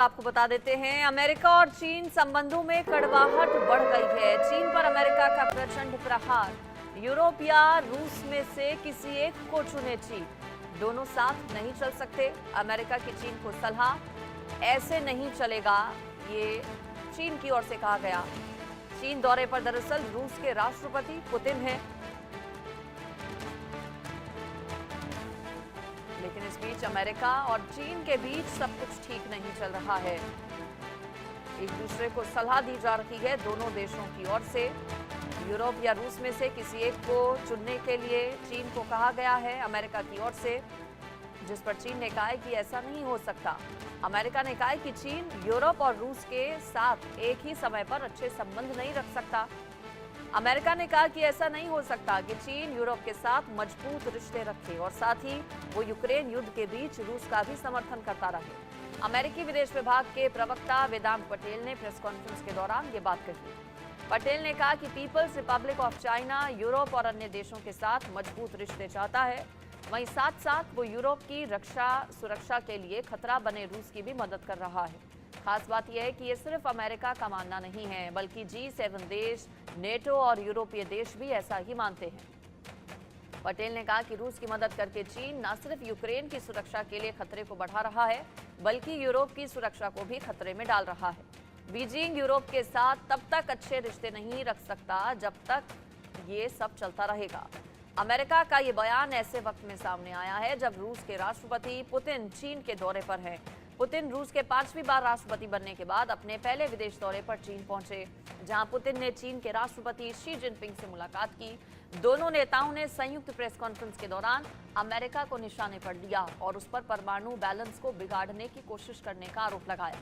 आपको बता देते हैं, अमेरिका और चीन संबंधों में कड़वाहट बढ़ गई है। चीन पर अमेरिका का प्रचंड प्रहार। यूरोप या रूस में से किसी एक को चुने चीन। दोनों साथ नहीं चल सकते। अमेरिका की चीन को सलाह, ऐसे नहीं चलेगा, ये चीन की ओर से कहा गया। चीन दौरे पर दरअसल रूस के राष्ट्रपति पुतिन हैं, लेकिन इस बीच अमेरिका और चीन के बीच सब कुछ ठीक नहीं चल रहा है। एक दूसरे को सलाह दी जा रही है दोनों देशों की ओर से। यूरोप या रूस में से किसी एक को चुनने के लिए चीन को कहा गया है अमेरिका की ओर से, जिस पर चीन ने कहा है कि ऐसा नहीं हो सकता। अमेरिका ने कहा है कि चीन यूरोप और रूस के साथ एक ही समय पर अच्छे संबंध नहीं रख सकता। अमेरिका ने कहा कि ऐसा नहीं हो सकता कि चीन यूरोप के साथ मजबूत रिश्ते रखे और साथ ही वो यूक्रेन युद्ध के बीच रूस का भी समर्थन करता रहे। अमेरिकी विदेश विभाग के प्रवक्ता वेदांत पटेल ने प्रेस कॉन्फ्रेंस के दौरान ये बात कही। पटेल ने कहा कि People's Republic of China Europe और अन्य देशों के साथ मजबूत रिश्ते चाहता है, वहीं साथ साथ वो यूरोप की रक्षा सुरक्षा के लिए खतरा बने रूस की भी मदद कर रहा है। खास बात यह है कि ये सिर्फ अमेरिका का मानना नहीं है, बल्कि G7 देश, नेटो और यूरोपीय देश भी ऐसा ही मानते हैं। पटेल ने कहा कि रूस की मदद करके चीन न सिर्फ यूक्रेन की सुरक्षा के लिए खतरे को बढ़ा रहा है, बल्कि यूरोप की सुरक्षा को भी खतरे में डाल रहा है। बीजिंग यूरोप के साथ तब तक अच्छे रिश्ते नहीं रख सकता जब तक ये सब चलता रहेगा। अमेरिका का ये बयान ऐसे वक्त में सामने आया है जब रूस के राष्ट्रपति पुतिन चीन के दौरे पर हैं। पुतिन रूस के 5वीं बार राष्ट्रपति बनने के बाद अपने पहले विदेश दौरे पर चीन पहुंचे, जहां पुतिन ने चीन के राष्ट्रपति शी जिनपिंग से मुलाकात की। दोनों नेताओं ने संयुक्त प्रेस कॉन्फ्रेंस के दौरान अमेरिका को निशाने पर लिया और उस पर परमाणु बैलेंस को बिगाड़ने की कोशिश करने का आरोप लगाया।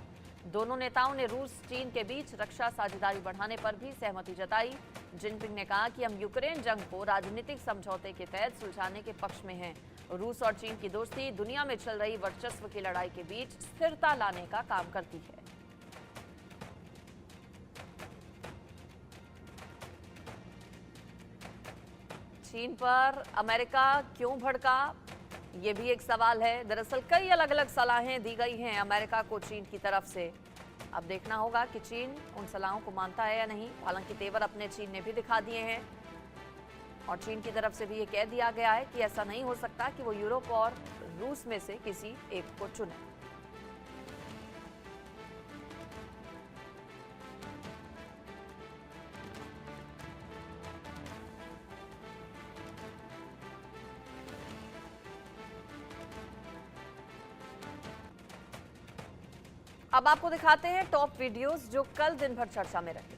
दोनों नेताओं ने रूस चीन के बीच रक्षा साझेदारी बढ़ाने पर भी सहमति जताई। जिनपिंग ने कहा कि हम यूक्रेन जंग को राजनीतिक समझौते के तहत सुलझाने के पक्ष में हैं। रूस और चीन की दोस्ती दुनिया में चल रही वर्चस्व की लड़ाई के बीच स्थिरता लाने का काम करती है। चीन पर अमेरिका क्यों भड़का, ये भी एक सवाल है। दरअसल कई अलग अलग सलाहें दी गई हैं अमेरिका को चीन की तरफ से। अब देखना होगा कि चीन उन सलाहों को मानता है या नहीं। हालांकि तेवर अपने चीन ने भी दिखा दिए हैं और चीन की तरफ से भी ये कह दिया गया है कि ऐसा नहीं हो सकता कि वो यूरोप और रूस में से किसी एक को चुने। अब आपको दिखाते हैं टॉप वीडियोस जो कल दिन भर चर्चा में रहे।